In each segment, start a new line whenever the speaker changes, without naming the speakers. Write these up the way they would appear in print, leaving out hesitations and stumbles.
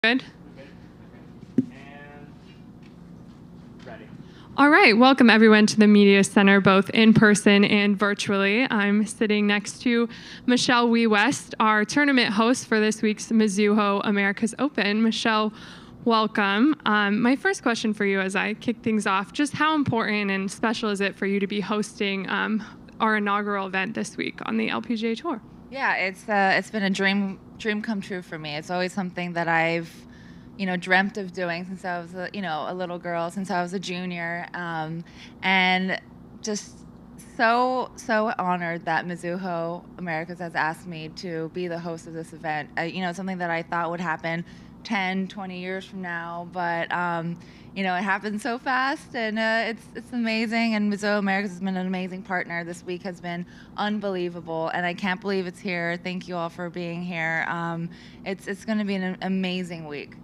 Good.
And ready.
All right, welcome everyone to the Media Center, both in person and virtually. I'm sitting next to Michelle Wie West, our tournament host for this week's Mizuho Americas Open. Michelle, welcome. My first question for you as I kick things off, just how important and special is it for you to be hosting our inaugural event this week on the LPGA Tour?
Yeah, it's been a dream come true for me. It's always something that I've, dreamt of doing since I was a little girl, since I was a junior, and just so honored that Mizuho Americas has asked me to be the host of this event. Something that I thought would happen 10, 20 years from now, but it happened so fast, and it's amazing. And Mizuho Americas has been an amazing partner. This week has been unbelievable, and I can't believe it's here. Thank you all for being here. It's going to be an amazing week.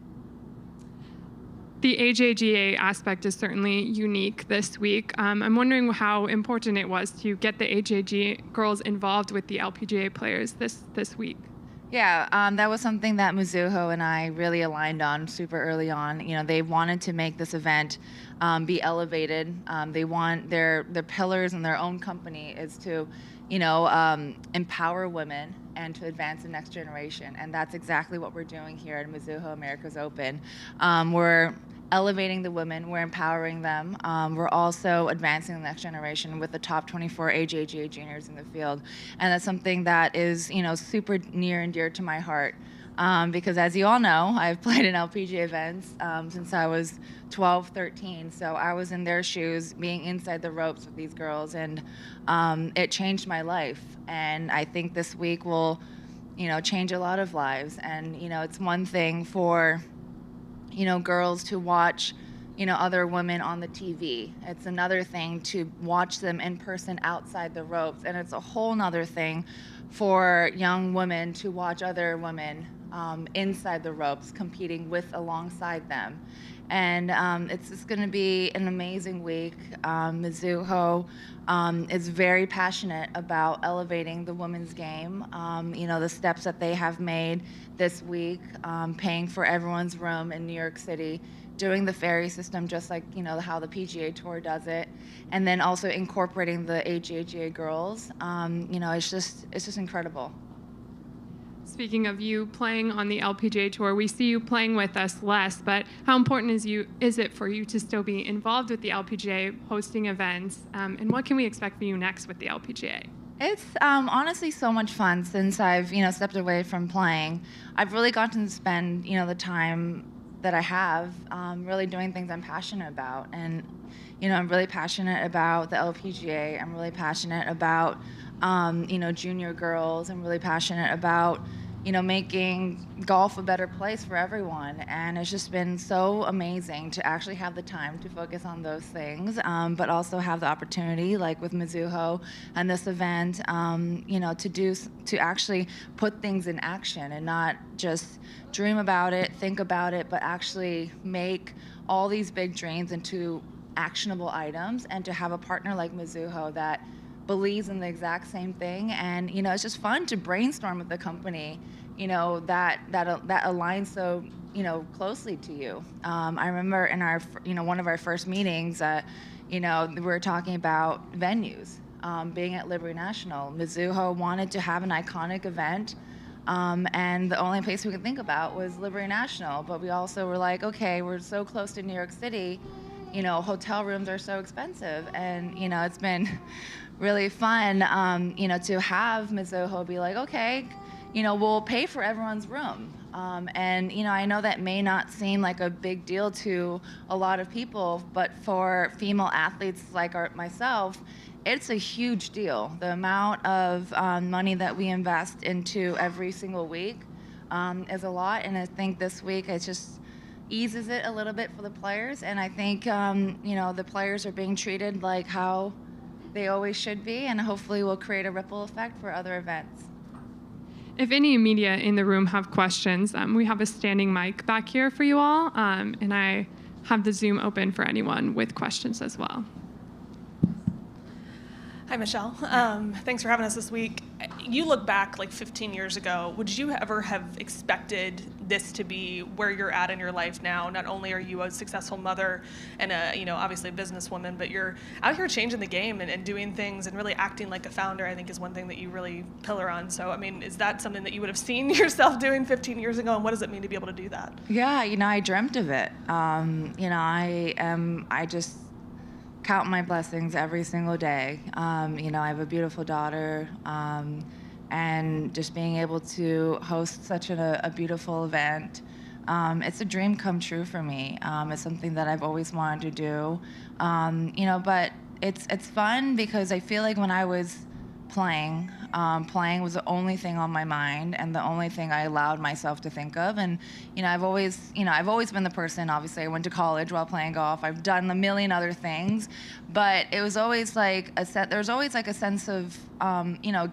The AJGA aspect is certainly unique this week. I'm wondering how important it was to get the AJGA girls involved with the LPGA players this week.
Yeah, that was something that Mizuho and I really aligned on super early on. They wanted to make this event be elevated. They want their pillars in their own company is to, empower women and to advance the next generation. And that's exactly what we're doing here at Mizuho Americas Open. We're elevating the women, we're empowering them. We're also advancing the next generation with the top 24 AJGA juniors in the field. And that's something that is, super near and dear to my heart. Because as you all know, I've played in LPGA events since I was 12, 13. So I was in their shoes, being inside the ropes with these girls, and it changed my life. And I think this week will, change a lot of lives. And, it's one thing for, girls to watch, other women on the TV. It's another thing to watch them in person outside the ropes. And it's a whole nother thing for young women to watch other women inside the ropes, competing alongside them. And it's just going to be an amazing week. Mizuho is very passionate about elevating the women's game. The steps that they have made this week, paying for everyone's room in New York City, doing the ferry system just like how the PGA Tour does it, and then also incorporating the AJGA girls. It's just incredible.
Speaking of you playing on the LPGA Tour, we see you playing with us less, but how important is it for you to still be involved with the LPGA, hosting events, and what can we expect for you next with the LPGA?
It's honestly so much fun since I've stepped away from playing. I've really gotten to spend the time that I have really doing things I'm passionate about, and I'm really passionate about the LPGA. I'm really passionate about junior girls. I'm really passionate about making golf a better place for everyone. And it's just been so amazing to actually have the time to focus on those things, but also have the opportunity, like with Mizuho and this event, to actually put things in action and not just dream about it, think about it, but actually make all these big dreams into actionable items, and to have a partner like Mizuho that believes in the exact same thing. And it's just fun to brainstorm with the company that aligns so closely to you. I remember in our one of our first meetings, we were talking about venues, being at Liberty National. Mizuho wanted to have an iconic event, and the only place we could think about was Liberty National. But we also were like, okay, we're so close to New York City, hotel rooms are so expensive. And it's been really fun, to have Mizuho be like, okay, we'll pay for everyone's room. And I know that may not seem like a big deal to a lot of people, but for female athletes like myself, it's a huge deal. The amount of money that we invest into every single week is a lot. And I think this week it just eases it a little bit for the players. And I think, the players are being treated like how they always should be, and hopefully will create a ripple effect for other events.
If any media in the room have questions, we have a standing mic back here for you all, and I have the Zoom open for anyone with questions as well.
Hi, Michelle. Thanks for having us this week. You look back like 15 years ago. Would you ever have expected this to be where you're at in your life now? Not only are you a successful mother and obviously a businesswoman, but you're out here changing the game and doing things and really acting like a founder, I think is one thing that you really pillar on. So, I mean, is that something that you would have seen yourself doing 15 years ago? And what does it mean to be able to do that?
Yeah, I dreamt of it. I just count my blessings every single day. I have a beautiful daughter, and just being able to host such a beautiful event, it's a dream come true for me. It's something that I've always wanted to do, but it's fun because I feel like when I was playing was the only thing on my mind and the only thing I allowed myself to think of. And I've always been the person. Obviously, I went to college while playing golf. I've done a million other things, but it was always like there's always like a sense of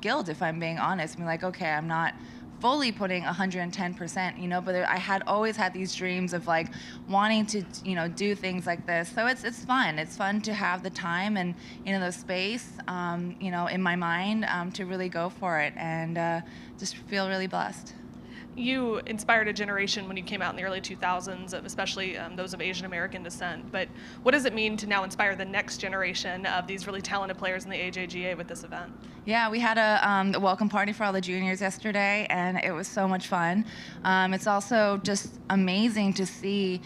guilt, if I'm being honest. I mean, like, okay, I'm not fully putting 110%, but I had always had these dreams of like wanting to, do things like this. So it's fun. It's fun to have the time and, the space, in my mind to really go for it and just feel really blessed.
You inspired a generation when you came out in the early 2000s, especially those of Asian American descent. But what does it mean to now inspire the next generation of these really talented players in the AJGA with this event?
Yeah, we had a welcome party for all the juniors yesterday, and it was so much fun. It's also just amazing to see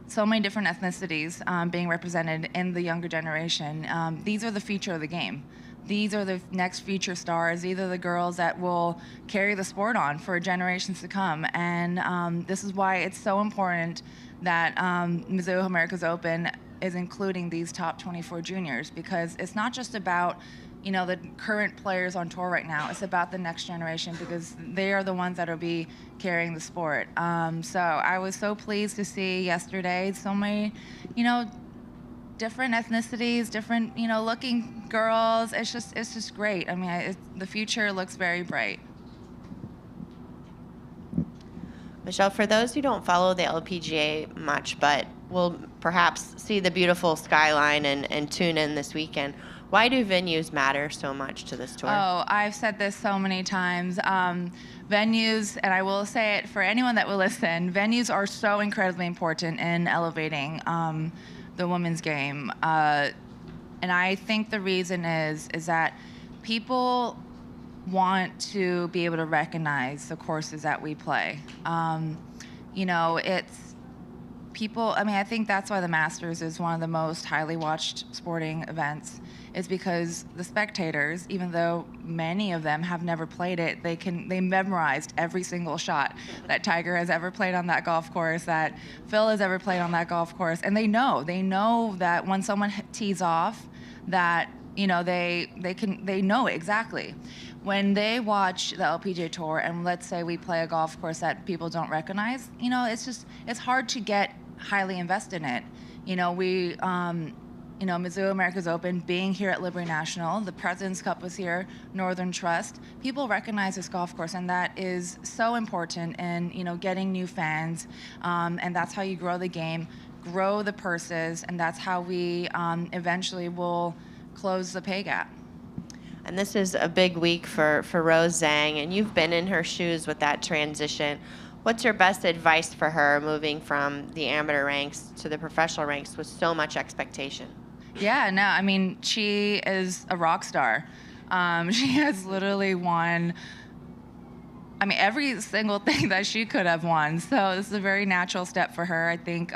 so many different ethnicities being represented in the younger generation. These are the future of the game. These are the next future stars. These are the girls that will carry the sport on for generations to come. And this is why it's so important that Mizuho Americas Open is including these top 24 juniors, because it's not just about the current players on tour right now. It's about the next generation, because they are the ones that will be carrying the sport. So I was so pleased to see yesterday so many, different ethnicities, different, looking girls. It's just great. I mean, the future looks very bright.
Michelle, for those who don't follow the LPGA much, but will perhaps see the beautiful skyline and tune in this weekend, why do venues matter so much to this tour?
Oh, I've said this so many times. Venues, and I will say it for anyone that will listen, venues are so incredibly important in elevating the women's game. And I think the reason is that people want to be able to recognize the courses that we play. It's people, I think that's why the Masters is one of the most highly watched sporting events. It's because the spectators, even though many of them have never played it, they memorized every single shot that Tiger has ever played on that golf course, that Phil has ever played on that golf course, and they know that when someone tees off, that they know exactly. When they watch the LPGA Tour, and let's say we play a golf course that people don't recognize, it's hard to get highly invested in it. Mizuho Americas Open, being here at Liberty National, the President's Cup was here, Northern Trust. People recognize this golf course, and that is so important in, getting new fans. And that's how you grow the game, grow the purses, and that's how we eventually will close the pay gap.
And this is a big week for Rose Zhang, and you've been in her shoes with that transition. What's your best advice for her moving from the amateur ranks to the professional ranks with so much expectation?
Yeah, no, she is a rock star. She has literally won, every single thing that she could have won. So this is a very natural step for her. I think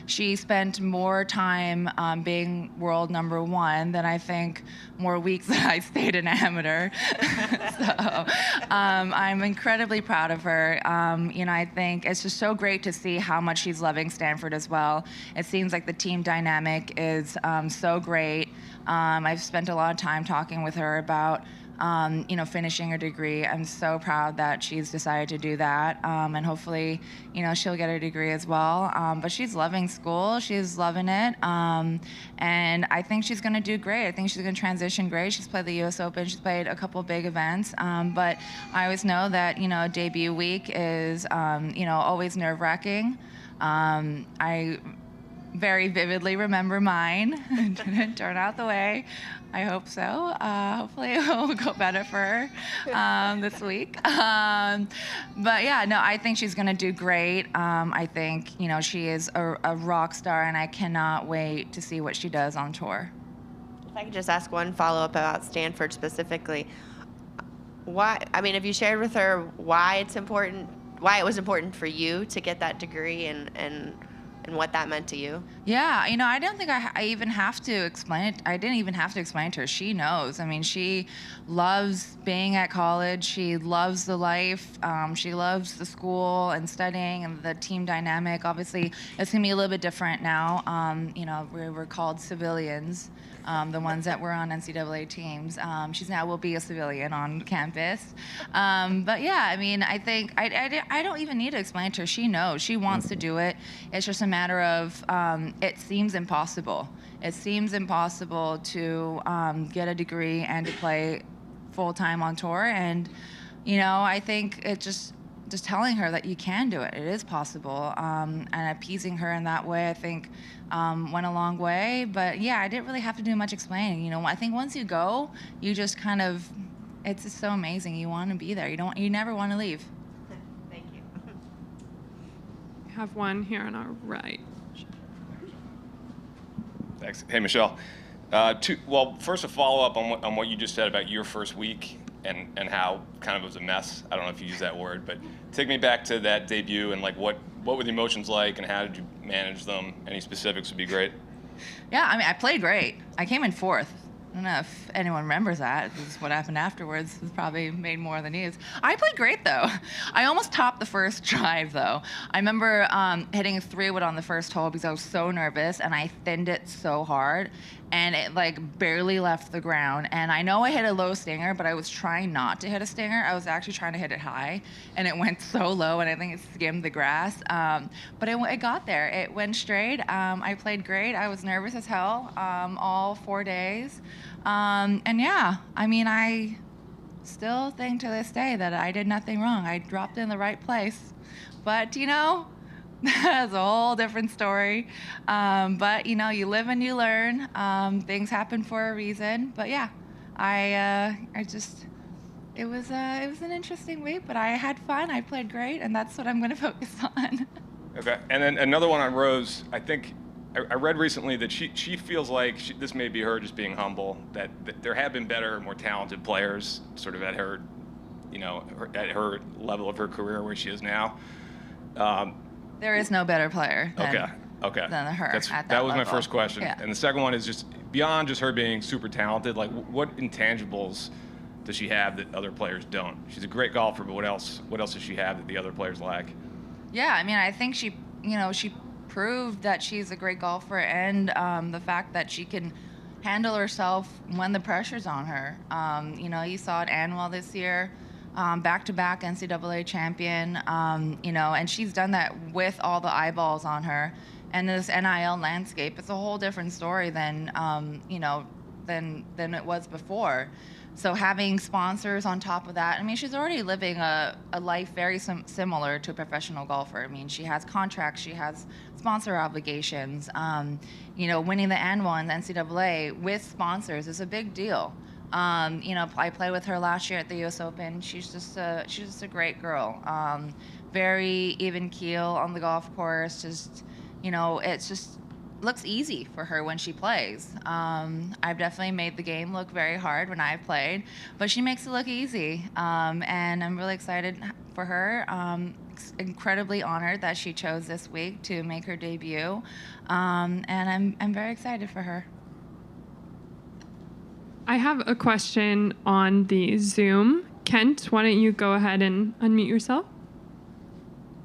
she spent more time being world number one than I think more weeks that I stayed an amateur. So I'm incredibly proud of her. I think it's just so great to see how much she's loving Stanford as well. It seems like the team dynamic is so great. I've spent a lot of time talking with her about finishing her degree. I'm so proud that she's decided to do that, and hopefully, she'll get her degree as well. But she's loving school. She's loving it, and I think she's going to do great. I think she's going to transition great. She's played the U.S. Open. She's played a couple big events, but I always know that, debut week is, always nerve-wracking. I very vividly remember mine. It didn't turn out the way I hope so. Hopefully it will go better for her this week. But yeah, no, I think she's going to do great. I think, she is a rock star, and I cannot wait to see what she does on tour.
If I could just ask one follow-up about Stanford specifically. Have you shared with her why it was important for you to get that degree and what that meant to you?
Yeah, I don't think I even have to explain it. I didn't even have to explain it to her. She knows. I mean, she loves being at college. She loves the life. She loves the school and studying and the team dynamic. Obviously, it's going to be a little bit different now. We're called civilians. The ones that were on NCAA teams. She's now will be a civilian on campus. But yeah, I think I don't even need to explain to her. She knows. She wants to do it. It's just a matter of it seems impossible. It seems impossible to get a degree and to play full-time on tour. And, I think it just telling her that you can do it. It is possible. And appeasing her in that way, I think, went a long way. But yeah, I didn't really have to do much explaining. I think once you go, you just kind of, it's just so amazing. You want to be there. You never want to leave.
Thank you.
We have one here on our right.
Thanks. Hey, Michelle. First a follow-up on what you just said about your first week and how kind of it was a mess. I don't know if you use that word, but take me back to that debut and what were the emotions like and how did you manage them? Any specifics would be great.
Yeah, I played great. I came in fourth. I don't know if anyone remembers that. This is what happened afterwards. It was probably made more than news. I played great, though. I almost topped the first drive, though. I remember hitting a 3-wood on the first hole because I was so nervous, and I thinned it so hard, and it, barely left the ground. And I know I hit a low stinger, but I was trying not to hit a stinger. I was actually trying to hit it high, and it went so low, and I think it skimmed the grass. But it got there. It went straight. I played great. I was nervous as hell all 4 days. And yeah, I still think to this day that I did nothing wrong. I dropped in the right place. But, that's a whole different story. But, you live and you learn. Things happen for a reason. But yeah, it was an interesting week, but I had fun. I played great, and that's what I'm going to focus on.
Okay. And then another one on Rose. I think I read recently that she feels like this may be her just being humble, that there have been better, more talented players sort of at her, at her level of her career where she is now.
There is no better player than her at that
was
level.
my first question.
Yeah.
And the second one is just beyond just her being super talented, what intangibles does she have that other players don't? She's a great golfer, but what else does she have that the other players lack?
Yeah, I think she proved that she's a great golfer, and the fact that she can handle herself when the pressure's on her. You saw it Anwell this year, back-to-back NCAA champion, and she's done that with all the eyeballs on her. And this NIL landscape, it's a whole different story than it was before. So having sponsors on top of that, she's already living a life very similar to a professional golfer. She has contracts, she has sponsor obligations. Winning the Anwell in the NCAA with sponsors is a big deal. I played with her last year at the US Open. She's just a great girl. Very even keel on the golf course. It's just looks easy for her when she plays. I've definitely made the game look very hard when I've played, but she makes it look easy. And I'm really excited for her. Incredibly honored that she chose this week to make her debut. And I'm very excited for her.
I have a question on the Zoom. Kent, why don't you go ahead and unmute yourself?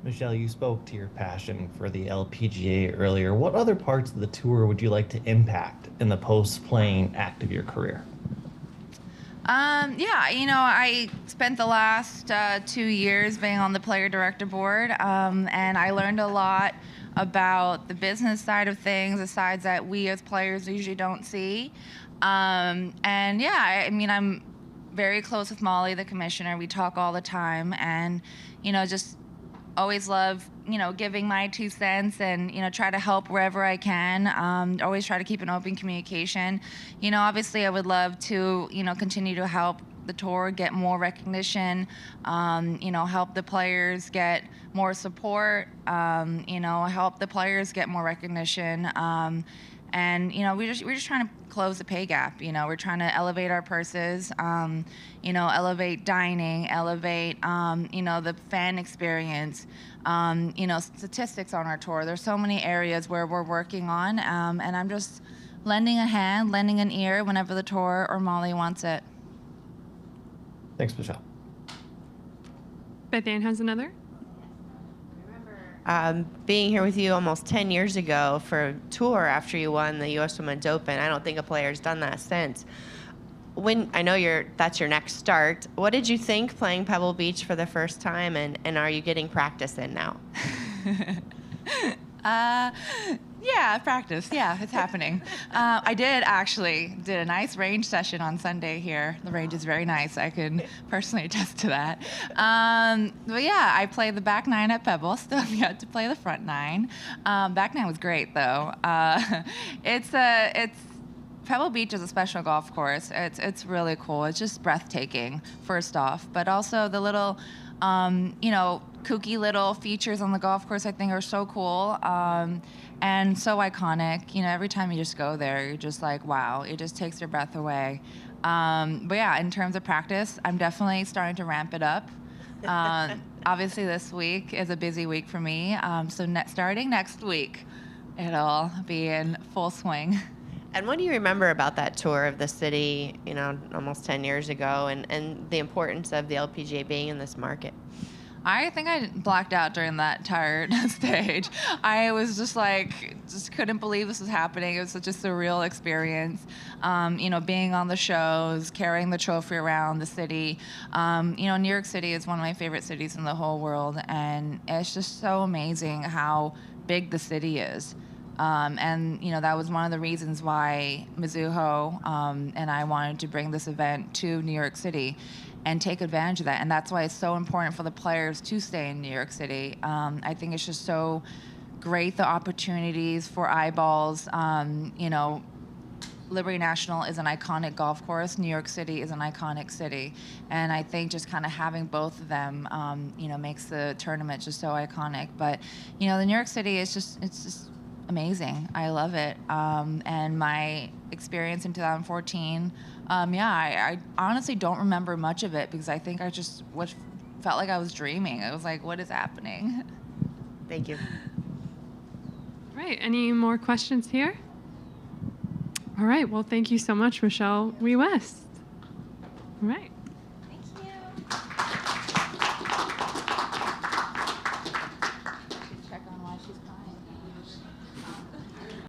Michelle, you spoke to your passion for the LPGA earlier. What other parts of the tour would you like to impact in the post-playing act of your career?
I spent the last 2 years being on the player director board, and I learned a lot about the business side of things, the sides that we as players usually don't see. I'm very close with Molly, the commissioner. We talk all the time, and just always love, giving my 2 cents and, try to help wherever I can. Always try to keep an open communication. Obviously I would love to, continue to help the tour get more recognition, help the players get more support, help the players get more recognition. And we're just trying to close the pay gap. We're trying to elevate our purses, elevate dining, elevate the fan experience, statistics on our tour. There's so many areas where we're working on, and I'm just lending a hand, lending an ear whenever the tour or Molly wants it.
Thanks, Michelle.
Beth Ann has another.
Being here with you almost 10 years ago for a tour after you won the U.S. Women's Open. I don't think a player's done that since. I know that's your next start. What did you think playing Pebble Beach for the first time, and are you getting practice in now?
Yeah, practice. Yeah, it's happening. I did a nice range session on Sunday here. The range is very nice. I can personally attest to that. But yeah, I played the back 9 at Pebble. Still have yet to play the front 9. Back 9 was great though. It's Pebble Beach is a special golf course. It's really cool. It's just breathtaking, first off, but also the little, kooky little features on the golf course I think are so cool, and so iconic. Every time you just go there, you're just like, wow, it just takes your breath away. But yeah, in terms of practice, I'm definitely starting to ramp it up. Obviously, this week is a busy week for me, so starting next week, it'll be in full swing.
And what do you remember about that tour of the city, almost 10 years ago, and the importance of the LPGA being in this market?
I think I blacked out during that entire stage. I was just couldn't believe this was happening. It was such a surreal experience. Being on the shows, carrying the trophy around the city. New York City is one of my favorite cities in the whole world, and it's just so amazing how big the city is. And that was one of the reasons why Mizuho and I wanted to bring this event to New York City and take advantage of that. And that's why it's so important for the players to stay in New York City. I think it's just so great, the opportunities for eyeballs. Liberty National is an iconic golf course. New York City is an iconic city. And I think just kind of having both of them, makes the tournament just so iconic. But, the New York City is it's amazing. I love it. And my experience in 2014, I honestly don't remember much of it because I think I just felt like I was dreaming. I was like, what is happening?
Thank you.
All right, any more questions here? All right, well, thank you so much, Michelle Wie West. All right.